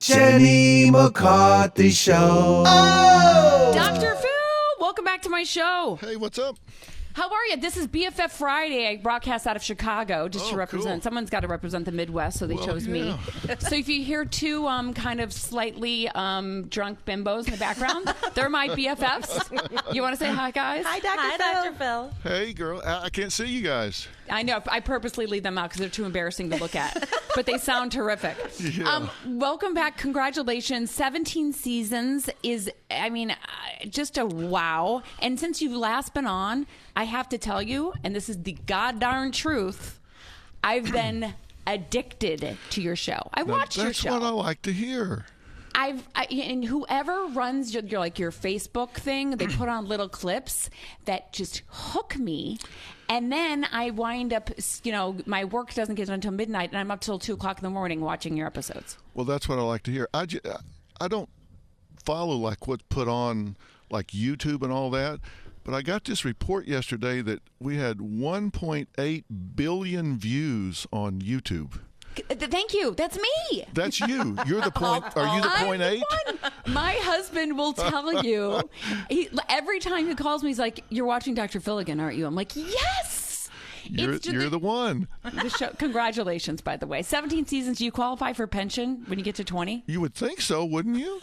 Jenny McCarthy Show. Oh! Dr. Phil, welcome back to my show. Hey, what's up? How are you? This is BFF Friday. I broadcast out of Chicago just to represent. Cool. Someone's got to represent the Midwest, so they chose me. So if you hear two kind of slightly drunk bimbos in the background, they're my BFFs. You want to say hi, guys? Hi, Dr. Phil. Hey, girl. I can't see you guys. I know. I purposely leave them out because they're too embarrassing to look at. But they sound terrific. Yeah. Welcome back. Congratulations. 17 seasons is, just a wow. And since you've last been on, I have to tell you, and this is the god-darn truth, I've been addicted to your show. I watched your show. That's what I like to hear. And whoever runs your Facebook thing, they put on little clips that just hook me. And then I wind up, my work doesn't get done until midnight, and I'm up till 2 o'clock in the morning watching your episodes. Well, that's what I like to hear. I don't follow like what's put on like YouTube and all that, but I got this report yesterday that we had 1.8 billion views on YouTube. Thank you. That's me. That's you. You're the point. Are you the I'm 0.8? My husband will tell you. Every time he calls me, he's like, "You're watching Dr. Phil again, aren't you?" I'm like, "Yes." You're the one. The show. Congratulations, by the way. 17 seasons. Do you qualify for pension when you get to 20? You would think so, wouldn't you?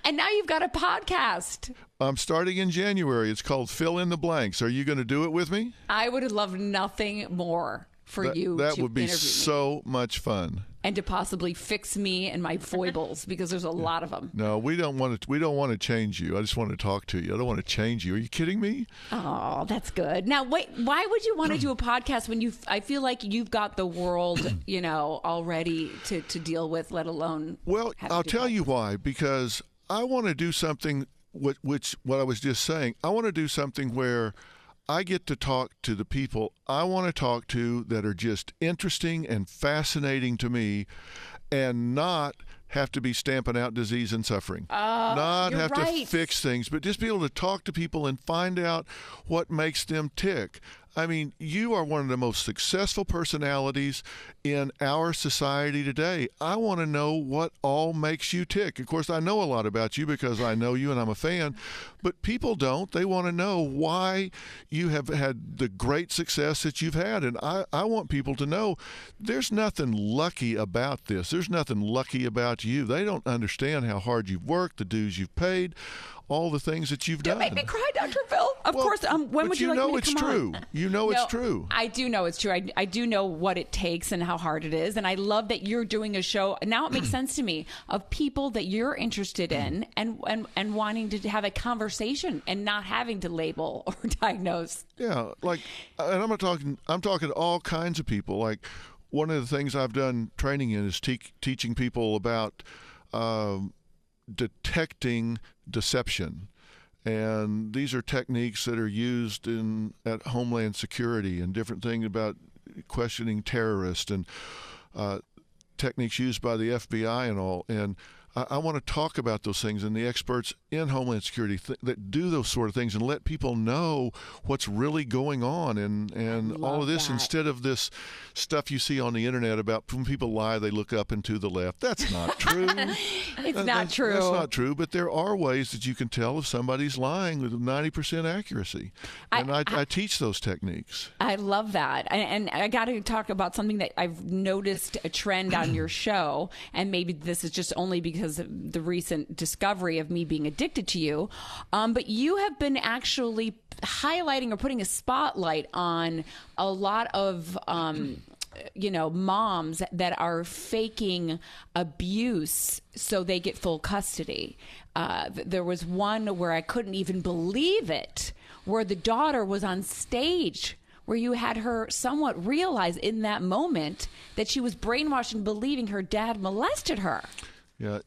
And now you've got a podcast. I'm starting in January. It's called Fill in the Blanks. Are you going to do it with me? I would have loved nothing more for you that to would be interview so much fun. And to possibly fix me and my foibles, because there's a lot of them. No, we don't want to change you. I just want to talk to you. I don't want to change you. Are you kidding me? Oh, that's good. Now, wait, why would you want to do a podcast when I feel like you've got the world, already to deal with, let alone. Well, I'll tell you why. Because I want to do something what I was just saying. I want to do something where I get to talk to the people I want to talk to that are just interesting and fascinating to me, and not have to be stamping out disease and suffering. Not have to fix things, but just be able to talk to people and find out what makes them tick. I mean, you are one of the most successful personalities in our society today. I want to know what all makes you tick. Of course, I know a lot about you because I know you and I'm a fan, but people don't. They want to know why you have had the great success that you've had. And I want people to know there's nothing lucky about this. There's nothing lucky about you. They don't understand how hard you've worked, the dues you've paid, all the things that you've done. Don't make me cry, Dr. Phil. Of course. When would you like me to come on? You know it's true. I do know it's true. I do know what it takes and how hard it is. And I love that you're doing a show. Now it makes sense to me of people that you're interested in and wanting to have a conversation and not having to label or diagnose. Yeah. And I'm talking to all kinds of people. Like, one of the things I've done training in is teaching people about detecting deception. And these are techniques that are used at Homeland Security and different things about questioning terrorists and techniques used by the FBI and all. And I want to talk about those things and the experts in Homeland Security that do those sort of things and let people know what's really going on and all of this instead of this stuff you see on the internet about when people lie, they look up and to the left. That's not true. It's not true. That's not true, but there are ways that you can tell if somebody's lying with 90% accuracy. And I teach those techniques. I love that. And I got to talk about something that I've noticed a trend on your show, and maybe this is just only because of the recent discovery of me being addicted to you. But you have been actually highlighting or putting a spotlight on a lot of moms that are faking abuse so they get full custody. There was one where I couldn't even believe it, where the daughter was on stage, where you had her somewhat realize in that moment that she was brainwashed and believing her dad molested her. Yeah,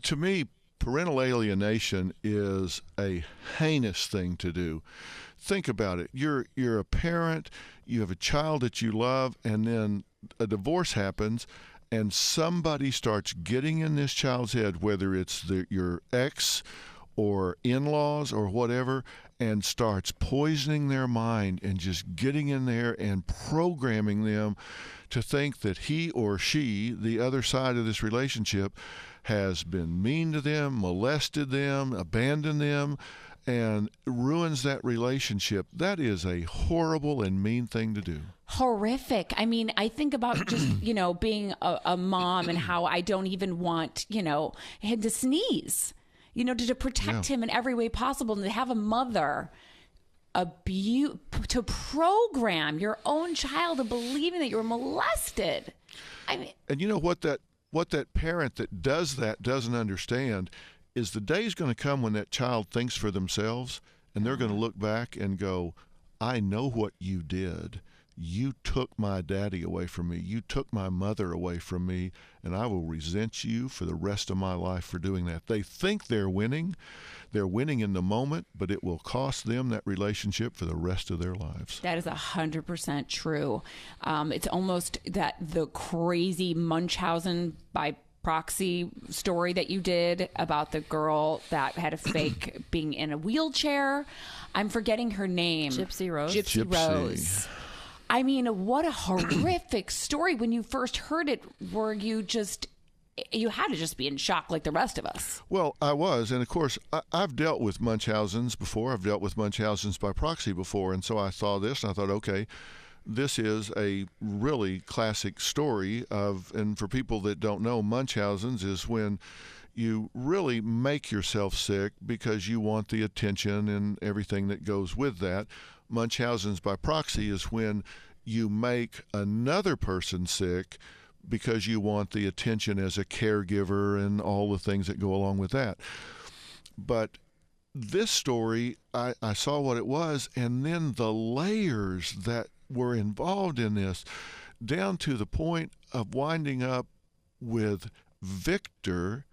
to me, parental alienation is a heinous thing to do. Think about it. You're a parent, you have a child that you love, and then a divorce happens, and somebody starts getting in this child's head, whether it's your ex or in-laws or whatever, and starts poisoning their mind and just getting in there and programming them to think that he or she, the other side of this relationship, has been mean to them, molested them, abandoned them, and ruins that relationship. That is a horrible and mean thing to do. Horrific. I mean, I think about just, being a mom and how I don't even want, him to sneeze, to protect him in every way possible, and to have a mother to program your own child to believing that you were molested. I mean, and you know what that parent that does that doesn't understand is the day's going to come when that child thinks for themselves, and they're going to look back and go, I know what you did. You took my daddy away from me. You took my mother away from me, and I will resent you for the rest of my life for doing that. They think they're winning. They're winning in the moment, but it will cost them that relationship for the rest of their lives. That is 100% true. It's almost that the crazy Munchausen by Proxy story that you did about the girl that had a fake being in a wheelchair. I'm forgetting her name. Gypsy Rose. Gypsy Rose. I mean, what a horrific story. When you first heard it, were you had to just be in shock like the rest of us? Well, I was. And of course, I've dealt with Munchausens before. I've dealt with Munchausens by proxy before. And so I saw this and I thought, okay, this is a really classic story and for people that don't know, Munchausens is when you really make yourself sick because you want the attention and everything that goes with that. Munchausens by proxy is when you make another person sick because you want the attention as a caregiver and all the things that go along with that. But this story, I saw what it was, and then the layers that were involved in this, down to the point of winding up with Victor,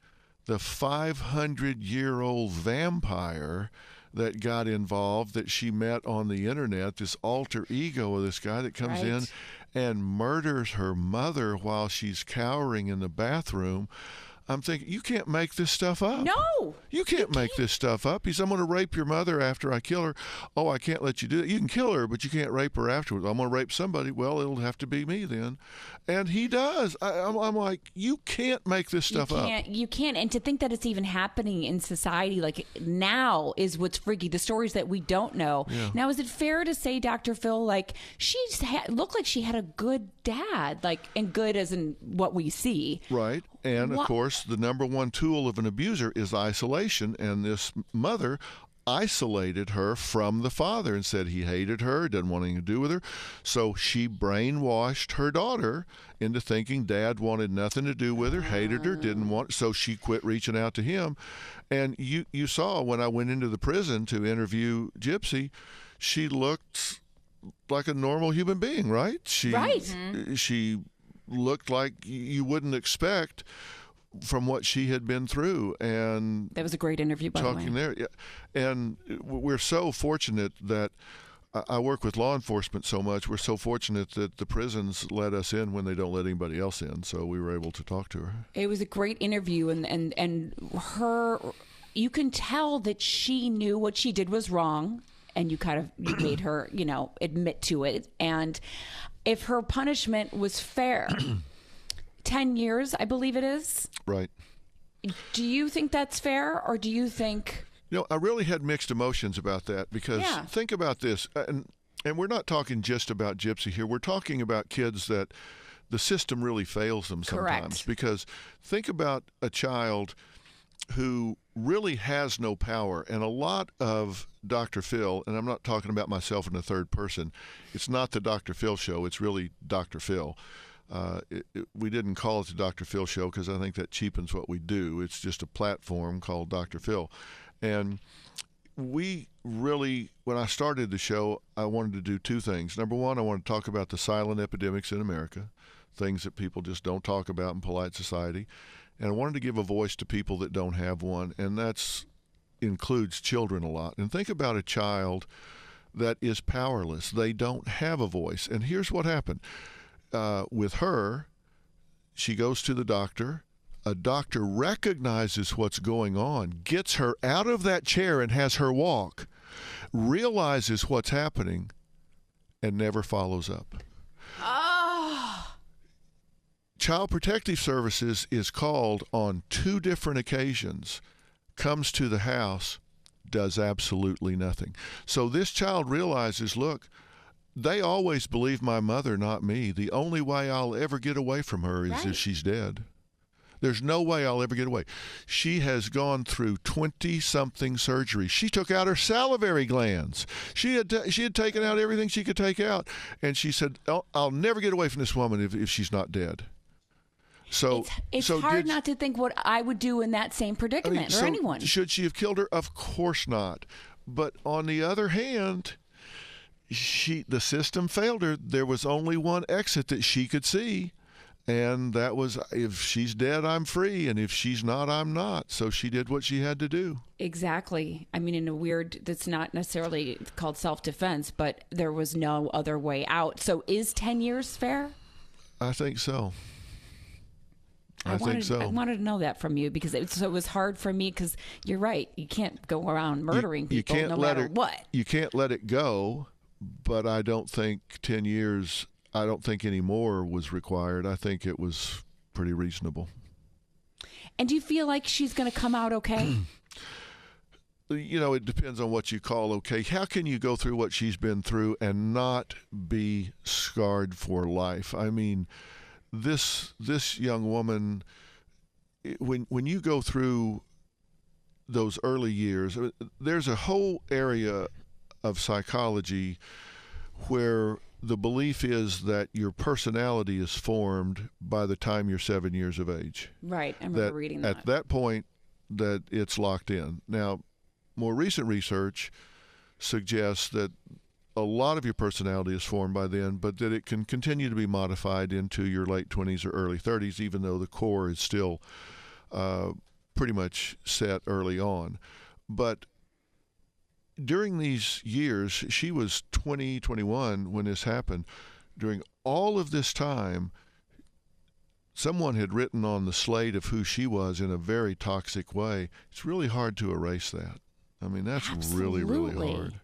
the 500-year-old vampire that got involved, that she met on the internet, this alter ego of this guy that comes in and murders her mother while she's cowering in the bathroom. I'm thinking, you can't make this stuff up. No. You can't make this stuff up. He said, I'm going to rape your mother after I kill her. Oh, I can't let you do it. You can kill her, but you can't rape her afterwards. I'm going to rape somebody. Well, it'll have to be me then. And he does. I'm like, you can't make this stuff up. You can't. And to think that it's even happening in society like now is what's freaky. The stories that we don't know. Yeah. Now, is it fair to say, Dr. Phil, like she looked like she had a good dad, like, and good as in what we see. Right. And, of course, the number one tool of an abuser is isolation. And this mother isolated her from the father and said he hated her, didn't want anything to do with her. So she brainwashed her daughter into thinking dad wanted nothing to do with her, hated her, didn't want. So she quit reaching out to him. And you saw when I went into the prison to interview Gypsy, she looked like a normal human being, right? She looked like you wouldn't expect from what she had been through. And that was a great interview, by the way. Talking there, yeah. And we're so fortunate that I work with law enforcement so much. We're so fortunate that the prisons let us in when they don't let anybody else in. So we were able to talk to her. It was a great interview, and her, you can tell that she knew what she did was wrong, and you made her, admit to it. And if her punishment was fair, 10 years, I believe it is. Right. Do you think that's fair, or do you think... I really had mixed emotions about that because think about this, and we're not talking just about Gypsy here. We're talking about kids that the system really fails them sometimes. Correct. Because think about a child who really has no power, and a lot of Dr. Phil, and I'm not talking about myself in the third person, it's not the Dr. Phil show, it's really Dr. Phil. We didn't call it the Dr. Phil show because I think that cheapens what we do. It's just a platform called Dr. Phil. And we really, when I started the show, I wanted to do two things. Number one, I wanted to talk about the silent epidemics in America, things that people just don't talk about in polite society. And I wanted to give a voice to people that don't have one, and that includes children a lot. And think about a child that is powerless. They don't have a voice. And here's what happened. With her, she goes to the doctor. A doctor recognizes what's going on, gets her out of that chair and has her walk, realizes what's happening, and never follows up. Oh. Child Protective Services is called on 2 different occasions, comes to the house, does absolutely nothing. So this child realizes, look, they always believe my mother, not me. The only way I'll ever get away from her is if she's dead. There's no way I'll ever get away. She has gone through 20-something surgeries. She took out her salivary glands. She had taken out everything she could take out. And she said, oh, I'll never get away from this woman if she's not dead. So it's hard not to think what I would do in that same predicament, or anyone. Should she have killed her? Of course not. But on the other hand, the system failed her. There was only one exit that she could see. And that was, if she's dead, I'm free. And if she's not, I'm not. So she did what she had to do. Exactly. I mean, in a weird, that's not necessarily called self-defense, but there was no other way out. So is 10 years fair? I think so. I think so. I wanted to know that from you because it was hard for me because you're right. You can't go around murdering people no matter what. You can't let it go, but I don't think 10 years... I don't think any more was required. I think it was pretty reasonable. And do you feel like she's going to come out okay? It depends on what you call okay. How can you go through what she's been through and not be scarred for life? I mean, this young woman, when you go through those early years, there's a whole area of psychology where the belief is that your personality is formed by the time you're 7 years of age. Right. I remember reading that. At that point, that it's locked in. Now, more recent research suggests that a lot of your personality is formed by then, but that it can continue to be modified into your late 20s or early 30s, even though the core is still pretty much set early on. But during these years, she was 20, 21 when this happened. During all of this time, someone had written on the slate of who she was in a very toxic way. It's really hard to erase that. I mean, that's really, really hard.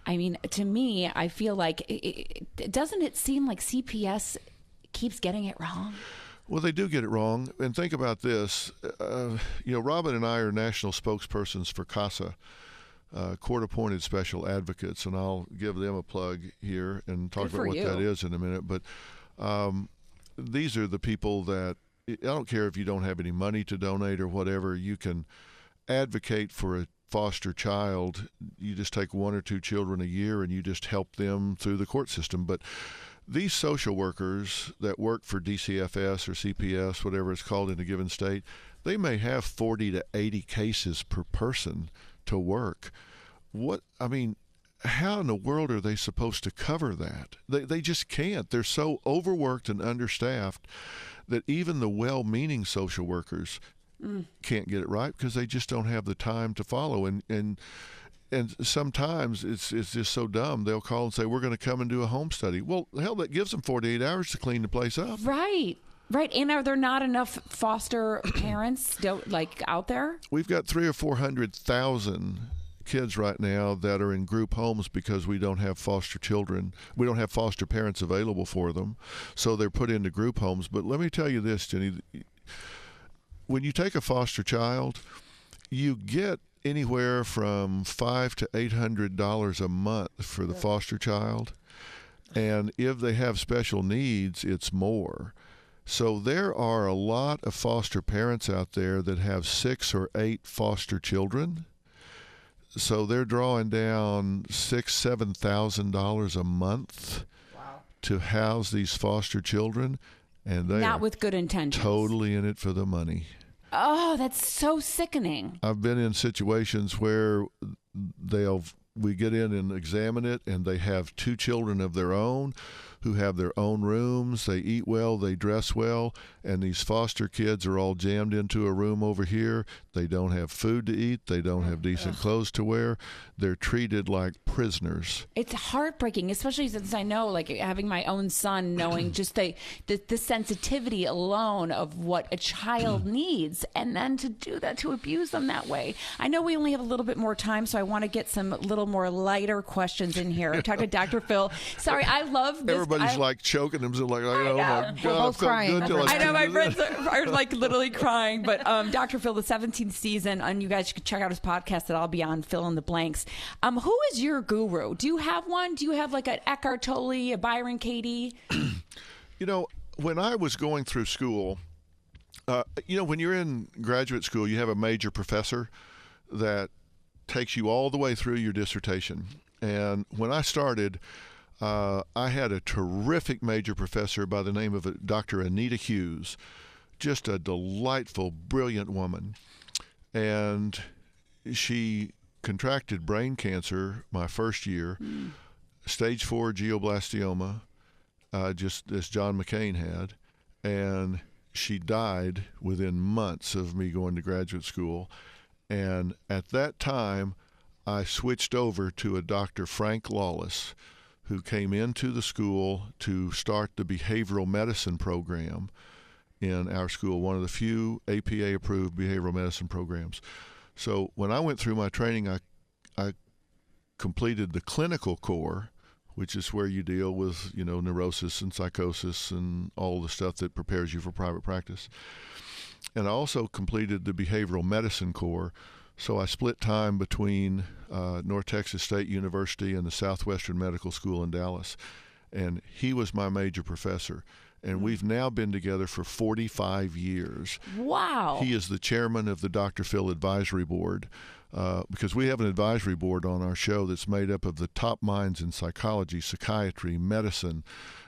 I mean, to me, I feel like, doesn't it seem like CPS keeps getting it wrong? Well, they do get it wrong. And think about this. Robin and I are national spokespersons for CASA. Court-appointed special advocates, and I'll give them a plug here and talk about what that is in a minute. But these are the people that, I don't care if you don't have any money to donate or whatever, you can advocate for a foster child. You just take 1 or 2 children a year and you just help them through the court system. But these social workers that work for DCFS or CPS, whatever it's called in a given state, they may have 40 to 80 cases per person to work. How in the world are they supposed to cover that? They just can't. They're so overworked and understaffed that even the well-meaning social workers can't get it right because they just don't have the time to follow. And sometimes it's just so dumb. They'll call and say, we're going to come and do a home study. Well, hell, that gives them 48 hours to clean the place up. Right. Right, and are there not enough foster parents out there? We've got 300,000 or 400,000 kids right now that are in group homes because we don't have foster children. We don't have foster parents available for them, so they're put into group homes. But let me tell you this, Jenny. When you take a foster child, you get anywhere from $500 to $800 a month for the foster child, and if they have special needs, it's more. So there are a lot of foster parents out there that have 6 or 8 foster children. So they're drawing down $6,000-$7,000 a month to house these foster children, and they not with good intentions. Totally in it for the money. Oh, that's so sickening. I've been in situations where we get in and examine it, and they have 2 children of their own who have their own rooms. They eat well, they dress well, and these foster kids are all jammed into a room over here. They don't have food to eat. They don't have decent clothes to wear. They're treated like prisoners. It's heartbreaking, especially since I know, like, having my own son, knowing just the sensitivity alone of what a child needs, and then to do that, to abuse them that way. I know we only have a little bit more time, so I want to get some little more lighter questions in here. Talk to Dr. Phil. Sorry, I love this. Everybody's like choking themselves, like, oh my God, We're both crying. I know my friends are like literally crying, but Dr. Phil, the 17th season, and you guys should check out his podcast that I'll be on, Fill in the Blanks. Who is your guru? Do you have one? Do you have like an Eckhart Tolle, a Byron Katie? You know, when I was going through school, when you're in graduate school, you have a major professor that takes you all the way through your dissertation. And when I started, I had a terrific major professor by the name of Dr. Anita Hughes, just a delightful, brilliant woman. And she contracted brain cancer my first year, stage 4 glioblastoma, just as John McCain had. And she died within months of me going to graduate school. And at that time, I switched over to a Dr. Frank Lawless, who came into the school to start the behavioral medicine program in our school, one of the few APA-approved behavioral medicine programs. So when I went through my training, I completed the clinical core, which is where you deal with, neurosis and psychosis and all the stuff that prepares you for private practice. And I also completed the behavioral medicine core. So I split time between North Texas State University and the Southwestern Medical School in Dallas. And he was my major professor. And we've now been together for 45 years. Wow. He is the chairman of the Dr. Phil Advisory Board, because we have an advisory board on our show that's made up of the top minds in psychology, psychiatry, medicine,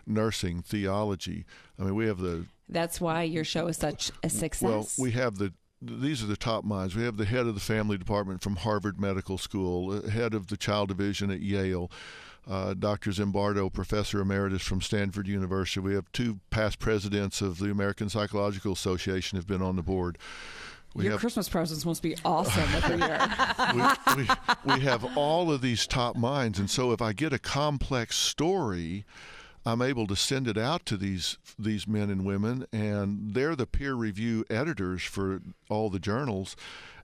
nursing, theology. I mean, we have the... That's why your show is such a success. Well, we have these are the top minds. We have the head of the family department from Harvard Medical School, head of the child division at Yale, Dr. Zimbardo, professor emeritus from Stanford University. We have 2 past presidents of the American Psychological Association have been on the board. Your Christmas presents must be awesome every year. We have all of these top minds, and so if I get a complex story, I'm able to send it out to these men and women, and they're the peer review editors for all the journals,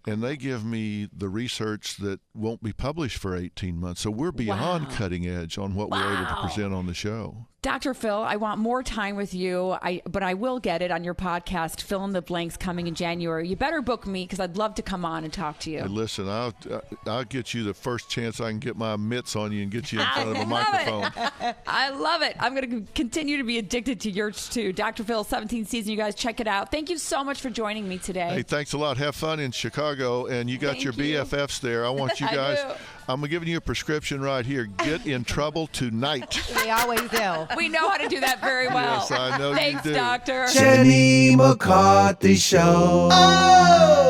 and they give me the research that won't be published for 18 months. So we're beyond cutting edge on what we're able to present on the show. Dr. Phil, I want more time with you, but I will get it on your podcast, Fill in the Blanks, coming in January. You better book me because I'd love to come on and talk to you. Hey, listen, I'll get you the first chance I can get my mitts on you and get you in front of a microphone. I love it. I'm going to continue to be addicted to yours too. Dr. Phil, 17th season. You guys check it out. Thank you so much for joining me today. Hey, thanks a lot. Have fun in Chicago, and you got your BFFs there. I want you guys. I'm giving you a prescription right here. Get in trouble tonight. We always do. We know how to do that very well. Yes, I know Thanks, you do. Doctor. Jenny McCarthy Show. Oh!